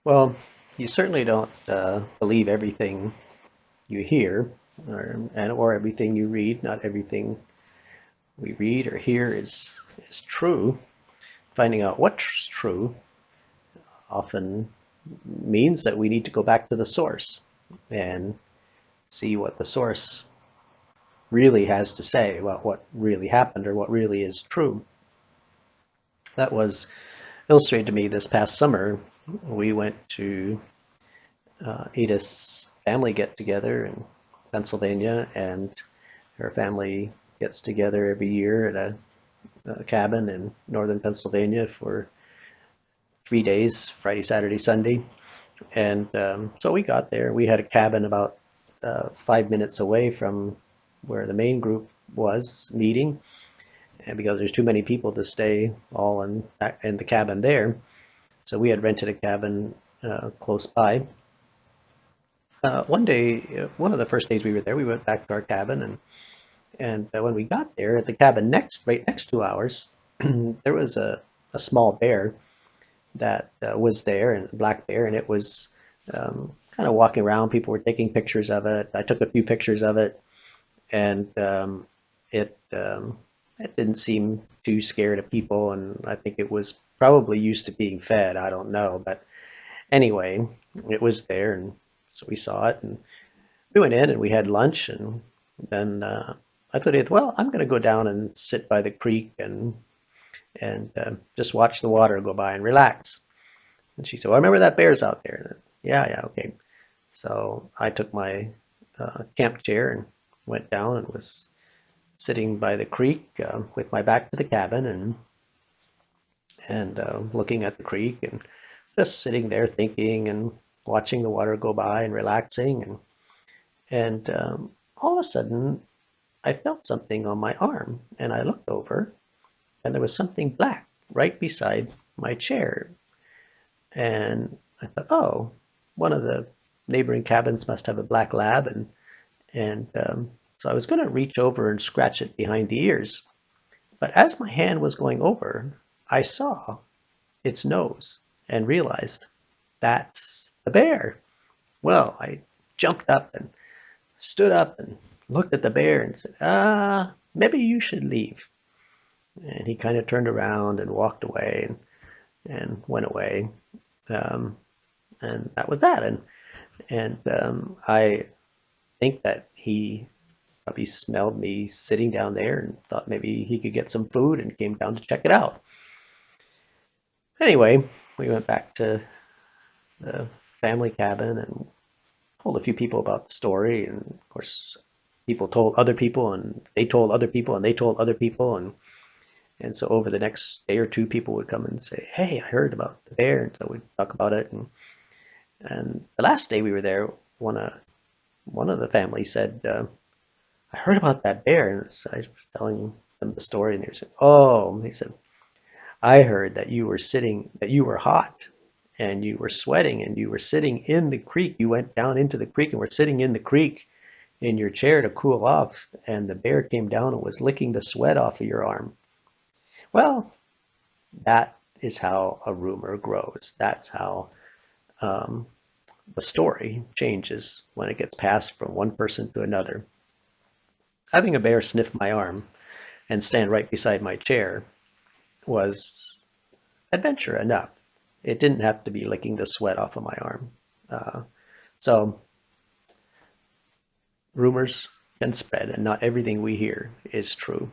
Well, you certainly don't believe everything you hear or everything you read. Not everything we read or hear is true. Finding out what's true often means that we need to go back to the source and see what the source really has to say about what really happened or what really is true. That was illustrated to me this past summer. We went to Edith's family get together in Pennsylvania, and her family gets together every year at a cabin in northern Pennsylvania for 3 days, Friday, Saturday, Sunday. And so we got there. We had a cabin about 5 minutes away from where the main group was meeting, and because there's too many people to stay all in the cabin there, so we had rented a cabin close by. One day, one of the first days we were there, we went back to our cabin, and when we got there, at the cabin right next to ours, there was a small bear that was there, and a black bear, and it was kind of walking around. People were taking pictures of it. I took a few pictures of it, and it it didn't seem too scared of people, and I think it was probably used to being fed. I don't know, but anyway, it was there, and so we saw it, and we went in and we had lunch, and then I told Edith, well, I'm going to go down and sit by the creek and just watch the water go by and relax. And she said, well, I remember that bear's out there. And, yeah, yeah, okay. So I took my camp chair and went down and was sitting by the creek with my back to the cabin and looking at the creek and just sitting there thinking and watching the water go by and relaxing and all of a sudden I felt something on my arm and I looked over and there was something black right beside my chair. And I thought, oh, one of the neighboring cabins must have a black lab. And so I was going to reach over and scratch it behind the ears. But as my hand was going over, I saw its nose and realized that's the bear. Well, I jumped up and stood up and looked at the bear and said, maybe you should leave. And he kind of turned around and walked away and went away. Um, and that was that. And I think that he probably smelled me sitting down there and thought maybe he could get some food and came down to check it out. Anyway, we went back to the family cabin and told a few people about the story. And of course, people told other people, and they told other people, and they told other people. And so over the next day or two, people would come and say, hey, I heard about the bear. And so we'd talk about it. And the last day we were there, one of the family said, I heard about that bear. And so I was telling them the story, and they said, oh, and they said, I heard that that you were hot and you were sweating and you were sitting in the creek. You went down into the creek and were sitting in the creek in your chair to cool off, and the bear came down and was licking the sweat off of your arm. Well, that is how a rumor grows. That's how um, the story changes when it gets passed from one person to another. Having a bear sniff my arm and stand right beside my chair was adventure enough. It didn't have to be licking the sweat off of my arm. Uh, so rumors can spread, and not everything we hear is true.